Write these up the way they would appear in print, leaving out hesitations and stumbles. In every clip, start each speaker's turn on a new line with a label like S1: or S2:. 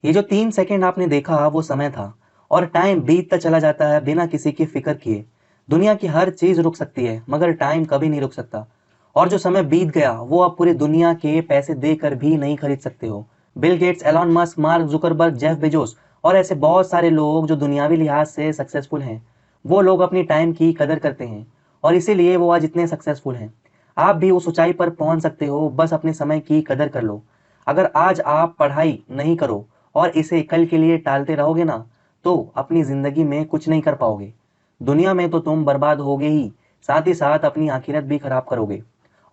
S1: ये जो 3 सेकंड आपने देखा वो समय था। और टाइम बीतता चला जाता है बिना किसी की फिक्र किए। दुनिया की हर चीज रुक सकती है मगर टाइम कभी नहीं रुक सकता। और जो समय बीत गया वो आप पूरी दुनिया के पैसे देकर भी नहीं खरीद सकते हो। Bill Gates, Elon Musk, mark Zuckerberg, Jeff Bezos और ऐसे बहुत सारे लोग जो दुनियावी लिहाज से सक्सेसफुल हैं, वो लोग अपनी टाइम की कदर करते हैं और इसीलिए वो आज इतने सक्सेसफुल हैं। आप भी उस ऊंचाई पर पहुंच सकते हो, बस अपने समय की कदर कर लो। अगर आज आप पढ़ाई नहीं करो और इसे कल के लिए टालते रहोगे ना, तो अपनी जिंदगी में कुछ नहीं कर पाओगे। दुनिया में तो तुम बर्बाद होगे ही, साथ ही साथ अपनी आखिरत भी खराब करोगे।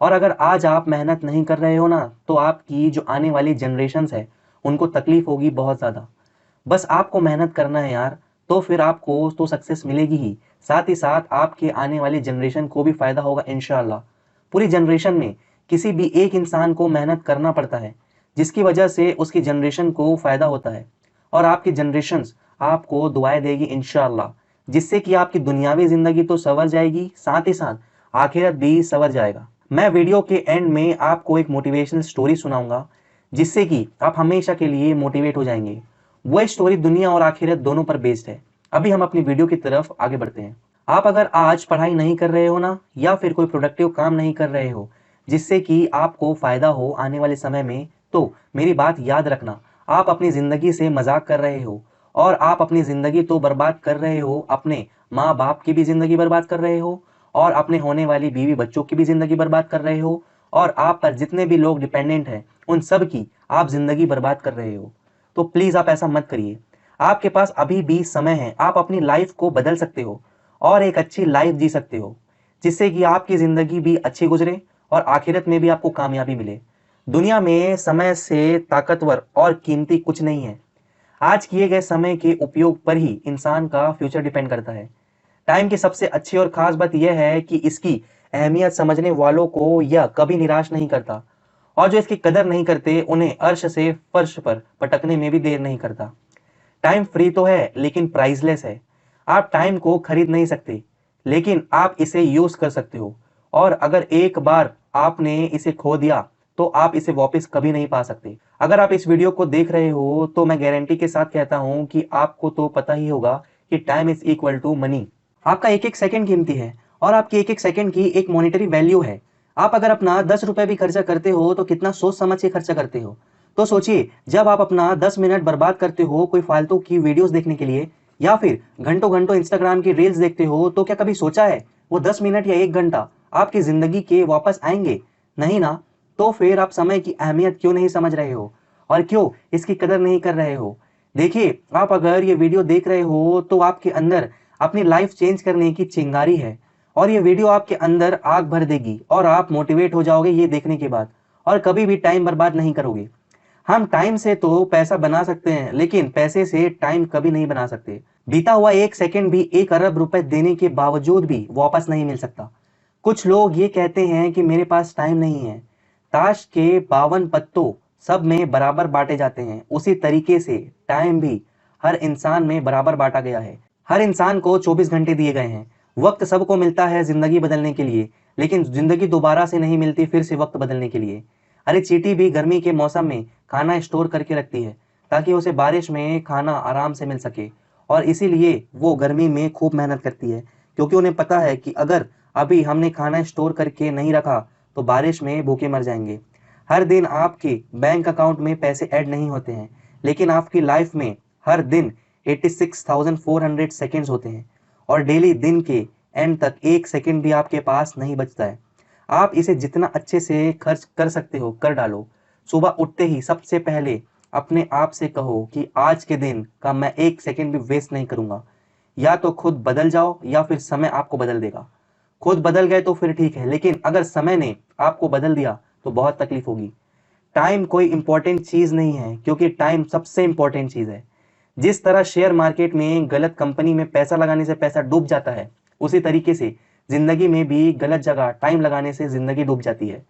S1: और अगर आज आप मेहनत नहीं कर रहे हो ना, तो आपकी जो आने वाली जनरेशन्स है उनको तकलीफ होगी बहुत ज़्यादा। बस आपको मेहनत करना है यार, तो फिर आपको तो सक्सेस मिलेगी ही, साथ ही साथ आपके आने वाली जनरेशन को भी फायदा होगा इंशाल्लाह। पूरी जनरेशन में किसी भी एक इंसान को मेहनत करना पड़ता है, जिसकी वजह से उसकी जनरेशन को फायदा होता है। और आपकी जनरेशन्स आपको दुआएं देगी इंशाल्लाह, जिससे कि आपकी दुनियावी जिंदगी तो संवर जाएगी, साथ ही साथ आखिरत भी संवर जाएगा। मैं वीडियो के एंड में आपको एक मोटिवेशनल स्टोरी सुनाऊंगा, जिससे कि आप हमेशा के लिए मोटिवेट हो जाएंगे। वह स्टोरी दुनिया और आखिरत दोनों पर बेस्ड है। अभी हम अपनी वीडियो की तरफ आगे बढ़ते हैं। आप अगर आज पढ़ाई नहीं कर रहे हो ना, या फिर कोई प्रोडक्टिव काम नहीं कर रहे हो जिससे कि आपको फायदा हो आने वाले समय में, तो मेरी बात याद रखना, आप अपनी जिंदगी से मजाक कर रहे हो। और आप अपनी जिंदगी तो बर्बाद कर रहे हो, अपने माँ बाप की भी जिंदगी बर्बाद कर रहे हो, और अपने होने वाली बीवी बच्चों की भी जिंदगी बर्बाद कर रहे हो, और आप पर जितने भी लोग डिपेंडेंट हैं उन सब की आप जिंदगी बर्बाद कर रहे हो। तो प्लीज आप ऐसा मत करिए। आपके पास अभी भी समय है, आप अपनी लाइफ को बदल सकते हो और एक अच्छी लाइफ जी सकते हो, जिससे कि आपकी जिंदगी भी अच्छी गुजरे और आखिरत में भी आपको कामयाबी मिले। दुनिया में समय से ताकतवर और कीमती कुछ नहीं है। आज किए गए समय के उपयोग पर ही इंसान का फ्यूचर डिपेंड करता है। टाइम की सबसे अच्छी और खास बात यह है कि इसकी अहमियत समझने वालों को यह कभी निराश नहीं करता, और जो इसकी कदर नहीं करते उन्हें अर्श से फर्श पर पटकने में भी देर नहीं करता। टाइम फ्री तो है लेकिन प्राइसलेस है। आप टाइम को खरीद नहीं सकते, लेकिन आप इसे यूज कर सकते हो। और अगर एक बार आपने इसे खो दिया तो आप इसे वापस कभी नहीं पा सकते। अगर आप इस वीडियो को देख रहे हो तो मैं गारंटी के साथ कहता हूं कि आपको तो पता ही होगा कि time is equal to money. आपका एक एक सेकंड कीमती है और आपकी एक एक सेकंड की एक मॉनेटरी वैल्यू है। आप अगर अपना 10 रुपए भी खर्चा करते हो तो कितना सोच समझ के खर्चा करते हो। तो सोचिए, जब आप अपना 10 मिनट बर्बाद करते हो कोई फालतू की वीडियोस देखने के लिए, या फिर घंटों घंटों इंस्टाग्राम की रील्स देखते हो, तो क्या कभी सोचा है वो 10 मिनट या 1 घंटा आपकी जिंदगी के वापस आएंगे? नहीं ना। तो फिर आप समय की अहमियत क्यों नहीं समझ रहे हो और क्यों इसकी कदर नहीं कर रहे हो? देखिए, आप अगर ये वीडियो देख रहे हो तो आपके अंदर अपनी लाइफ चेंज करने की चिंगारी है, और ये वीडियो आपके अंदर आग भर देगी और आप मोटिवेट हो जाओगे ये देखने के बाद, और कभी भी टाइम बर्बाद नहीं करोगे। हम टाइम से तो पैसा बना सकते हैं, लेकिन पैसे से टाइम कभी नहीं बना सकते। बीता हुआ एक सेकंड भी 1 अरब रुपए देने के बावजूद भी वापस नहीं मिल सकता। कुछ लोग ये कहते हैं कि मेरे पास टाइम नहीं है। ताश के 52 पत्तों सब में बराबर बांटे जाते हैं, उसी तरीके से टाइम भी हर इंसान में बराबर बांटा गया है। हर इंसान को 24 घंटे दिए गए हैं। वक्त सबको मिलता है जिंदगी बदलने के लिए, लेकिन जिंदगी दोबारा से नहीं मिलती फिर से वक्त बदलने के लिए। अरे चींटी भी गर्मी के मौसम में खाना स्टोर करके रखती है, ताकि उसे बारिश में खाना आराम से मिल सके। और इसीलिए वो गर्मी में खूब मेहनत करती है, क्योंकि उन्हें पता है कि अगर अभी हमने खाना स्टोर करके नहीं रखा तो बारिश में भूखे मर जाएंगे। हर दिन आपके बैंक अकाउंट में पैसे ऐड नहीं होते हैं, लेकिन आपकी लाइफ में हर दिन 86,400 सेकेंड्स होते हैं, और डेली दिन के एंड तक एक सेकेंड भी आपके पास नहीं बचता है। आप इसे जितना अच्छे से खर्च कर सकते हो कर डालो। सुबह उठते ही सबसे पहले अपने आप से कहो कि आज के दिन का मैं एक सेकेंड भी वेस्ट नहीं करूंगा। या तो खुद बदल जाओ या फिर समय आपको बदल देगा। खुद बदल गए तो फिर ठीक है, लेकिन अगर समय ने आपको बदल दिया तो बहुत तकलीफ होगी। टाइम कोई इंपॉर्टेंट चीज नहीं है, क्योंकि टाइम सबसे इंपॉर्टेंट चीज है। जिस तरह शेयर मार्केट में गलत कंपनी में पैसा लगाने से पैसा डूब जाता है, उसी तरीके से जिंदगी में भी गलत जगह टाइम लगाने से जिंदगी डूब जाती है।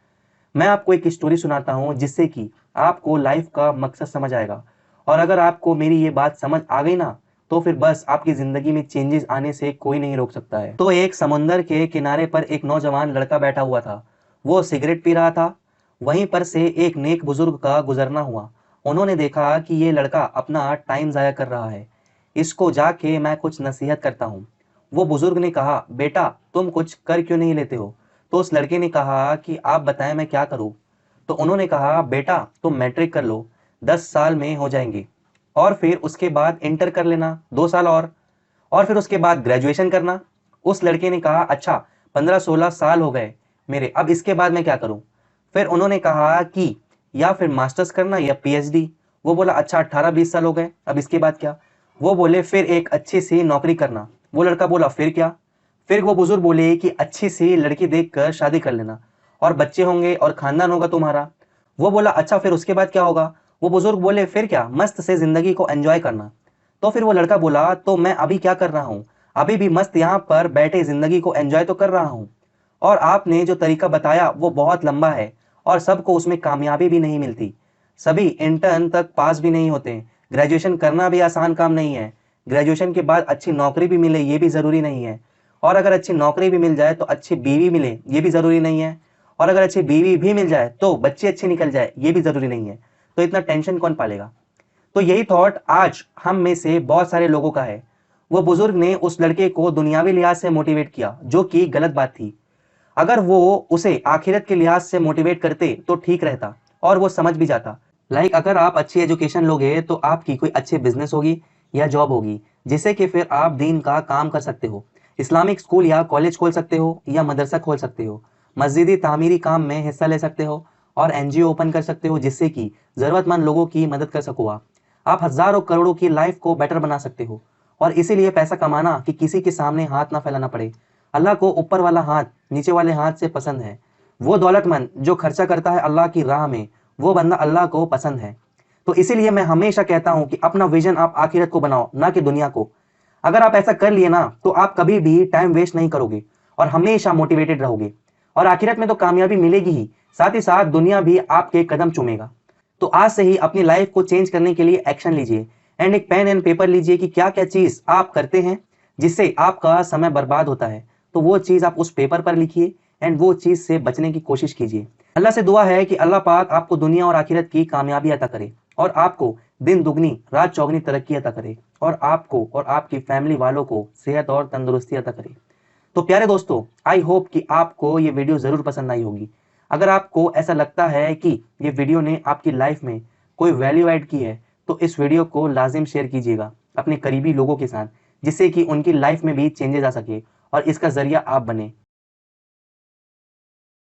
S1: मैं आपको एक स्टोरी सुनाता हूँ, जिससे कि आपको लाइफ का मकसद समझ आएगा। और अगर आपको मेरी ये बात समझ आ गई ना, तो फिर बस आपकी जिंदगी में चेंजेस आने से कोई नहीं रोक सकता है। तो एक समुंदर के किनारे पर एक नौजवान लड़का बैठा हुआ था। वो सिगरेट पी रहा था। वहीं पर से एक नेक बुजुर्ग का गुजरना हुआ। उन्होंने देखा कि ये लड़का अपना टाइम ज़ाया कर रहा है, इसको जाके मैं कुछ नसीहत करता हूँ। वो बुजुर्ग ने कहा, बेटा तुम कुछ कर क्यों नहीं लेते हो? तो उस लड़के ने कहा कि आप बताएं मैं क्या करूँ? तो उन्होंने कहा, बेटा तुम मैट्रिक कर लो, 10 साल में हो जाएंगे, और फिर उसके बाद इंटर कर लेना 2 साल और फिर उसके बाद ग्रेजुएशन करना। उस लड़के ने कहा, अच्छा 15-16 साल हो गए मेरे, अब इसके बाद मैं क्या करूं? फिर उन्होंने कहा कि या फिर मास्टर्स करना या पीएचडी। वो बोला, अच्छा 18-20 साल हो गए, अब इसके बाद क्या? वो बोले, फिर एक अच्छी सी नौकरी करना। वो लड़का बोला, फिर क्या? फिर वो बुजुर्ग बोले कि अच्छी सी लड़की देखकर शादी कर लेना, और बच्चे होंगे और खानदान होगा तुम्हारा। वो बोला, अच्छा फिर उसके बाद क्या होगा? वो बुजुर्ग बोले, फिर क्या, मस्त से जिंदगी को एंजॉय करना। तो फिर वो लड़का बोला, तो मैं अभी क्या कर रहा हूँ? अभी भी मस्त यहाँ पर बैठे जिंदगी को एंजॉय तो कर रहा हूँ, और आपने जो तरीका बताया वो बहुत लंबा है, और सबको उसमें कामयाबी भी नहीं मिलती। सभी इंटर्न तक पास भी नहीं होते। ग्रेजुएशन करना भी आसान काम नहीं है। ग्रेजुएशन के बाद अच्छी नौकरी भी मिले ये भी ज़रूरी नहीं है, और अगर अच्छी नौकरी भी मिल जाए तो अच्छी बीवी मिले ये भी ज़रूरी नहीं है, और अगर अच्छी बीवी भी मिल जाए तो बच्चे अच्छे निकल जाए ये भी ज़रूरी नहीं है। तो इतना टेंशन कौन पालेगा? तो यही थॉट आज हम में से बहुत सारे लोगों का है। वो बुजुर्ग ने उस लड़के को दुनियावी लिहाज से मोटिवेट किया, जो कि गलत बात थी। अगर वो उसे आखिरत के लिहाज से मोटिवेट करते तो ठीक रहता, और वो समझ भी जाता। अगर आप अच्छी एजुकेशन लोगे तो आपकी कोई अच्छी बिजनेस होगी या जॉब होगी, जिससे कि फिर आप दीन का काम कर सकते हो। इस्लामिक स्कूल या कॉलेज खोल सकते हो, या मदरसा खोल सकते हो। मस्जिदी तामीरी काम में हिस्सा ले सकते हो, और एनजीओ ओपन कर सकते हो, जिससे कि ज़रूरतमंद लोगों की मदद कर सको। आप हज़ारों करोड़ों की लाइफ को बेटर बना सकते हो। और इसीलिए पैसा कमाना कि किसी के सामने हाथ ना फैलाना पड़े। अल्लाह को ऊपर वाला हाथ नीचे वाले हाथ से पसंद है। वो दौलतमंद जो खर्चा करता है अल्लाह की राह में, वो बंदा अल्लाह को पसंद है। तो इसीलिए मैं हमेशा कहता हूं कि अपना विजन आप आखिरत को बनाओ, ना कि दुनिया को। अगर आप ऐसा कर लिए ना, तो आप कभी भी टाइम वेस्ट नहीं करोगे, और हमेशा मोटिवेटेड रहोगे। और आखिरत में तो कामयाबी मिलेगी ही, साथ ही साथ दुनिया भी आपके कदम चूमेगा। तो आज से ही अपनी लाइफ को चेंज करने के लिए एक्शन लीजिए, एंड एक पेन एंड पेपर लीजिए कि क्या क्या चीज आप करते हैं जिससे आपका समय बर्बाद होता है। तो वो चीज आप उस पेपर पर लिखिए, एंड वो चीज से बचने की कोशिश कीजिए। अल्लाह से दुआ है कि अल्लाह पाक आपको दुनिया और आखिरत की कामयाबी अता करे, और आपको दिन दुगनी रात चौगनी तरक्की अता करे, और आपको और आपकी फैमिली वालों को सेहत और तंदुरुस्ती अता करे। तो प्यारे दोस्तों, आई होप कि आपको ये वीडियो ज़रूर पसंद आई होगी। अगर आपको ऐसा लगता है कि ये वीडियो ने आपकी लाइफ में कोई वैल्यू ऐड की है, तो इस वीडियो को लाजिम शेयर कीजिएगा अपने करीबी लोगों के साथ, जिससे कि उनकी लाइफ में भी चेंजेस आ सके, और इसका ज़रिया आप बने।